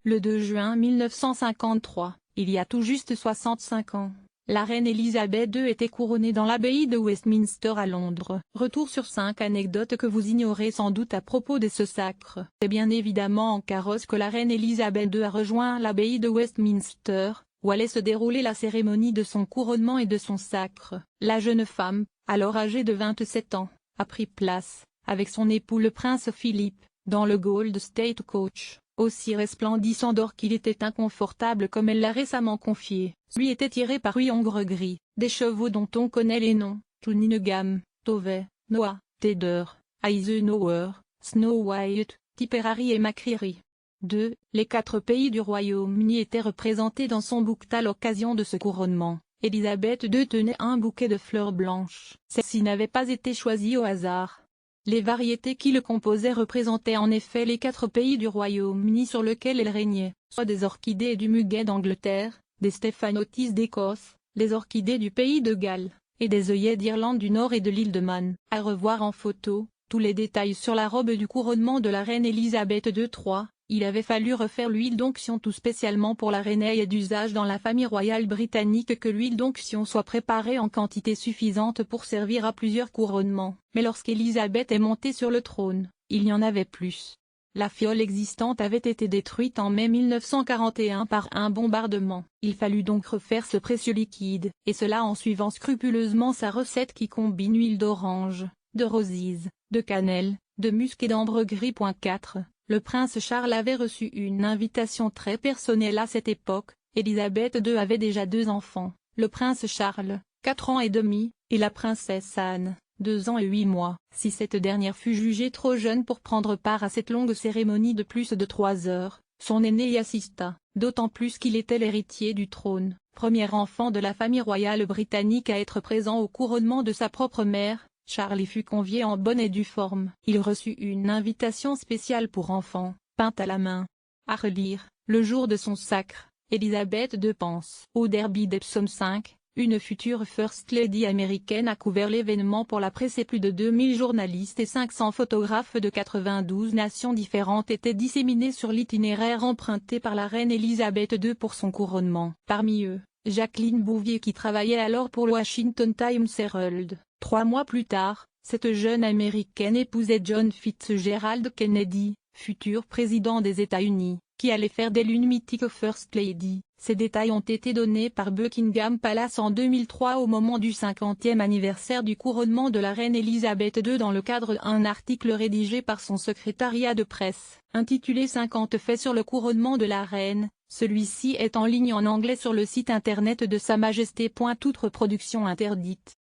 Le 2 juin 1953, il y a tout juste 65 ans, la reine Elisabeth II était couronnée dans l'abbaye de Westminster à Londres. Retour sur 5 anecdotes que vous ignorez sans doute à propos de ce sacre. C'est bien évidemment en carrosse que la reine Elisabeth II a rejoint l'abbaye de Westminster, où allait se dérouler la cérémonie de son couronnement et de son sacre. La jeune femme, alors âgée de 27 ans, a pris place, avec son époux le prince Philippe, dans le Gold State Coach, aussi resplendissant d'or qu'il était inconfortable comme elle l'a récemment confié. Lui était tiré par 8 hongres gris, des chevaux dont on connaît les noms, Tuningam, Tovey, Noah, Tedder, Eisenhower, Snow White, Tipperary et McCreary. 2. Les 4 pays du Royaume-Uni étaient représentés dans son bouquet à l'occasion de ce couronnement. Elisabeth II tenait un bouquet de fleurs blanches. Celle-ci n'avait pas été choisie au hasard. Les variétés qui le composaient représentaient en effet les 4 pays du Royaume-Uni sur lesquels elle régnait, soit des orchidées et du muguet d'Angleterre, des stéphanotis d'Écosse, les orchidées du pays de Galles, et des œillets d'Irlande du Nord et de l'île de Man. À revoir en photo, tous les détails sur la robe du couronnement de la reine Elisabeth II. 3. Il avait fallu refaire l'huile d'onction tout spécialement pour la reine et d'usage dans la famille royale britannique que l'huile d'onction soit préparée en quantité suffisante pour servir à plusieurs couronnements. Mais lorsqu'Élisabeth est montée sur le trône, il y en avait plus. La fiole existante avait été détruite en mai 1941 par un bombardement. Il fallut donc refaire ce précieux liquide, et cela en suivant scrupuleusement sa recette qui combine huile d'orange, de rosises, de cannelle, de musc et d'ambre gris. 4. Le prince Charles avait reçu une invitation très personnelle à cette époque. Elisabeth II avait déjà 2 enfants, le prince Charles, 4 ans et demi, et la princesse Anne, 2 ans et 8 mois. Si cette dernière fut jugée trop jeune pour prendre part à cette longue cérémonie de plus de 3 heures, son aîné y assista, d'autant plus qu'il était l'héritier du trône, premier enfant de la famille royale britannique à être présent au couronnement de sa propre mère. Charles y fut convié en bonne et due forme. Il reçut une invitation spéciale pour enfants, peinte à la main. À relire, le jour de son sacre, Elisabeth II pense au derby d'Epsom 5, une future First Lady américaine a couvert l'événement pour la presse et plus de 2000 journalistes et 500 photographes de 92 nations différentes étaient disséminés sur l'itinéraire emprunté par la reine Elisabeth II pour son couronnement. Parmi eux, Jacqueline Bouvier qui travaillait alors pour le Washington Times Herald. 3 mois plus tard, cette jeune américaine épousait John Fitzgerald Kennedy, futur président des États-Unis, qui allait faire d'elle une mythique First Lady. Ces détails ont été donnés par Buckingham Palace en 2003 au moment du 50e anniversaire du couronnement de la reine Elisabeth II dans le cadre d'un article rédigé par son secrétariat de presse, intitulé 50 faits sur le couronnement de la reine. Celui-ci est en ligne en anglais sur le site internet de Sa Majesté. Toute reproduction interdite.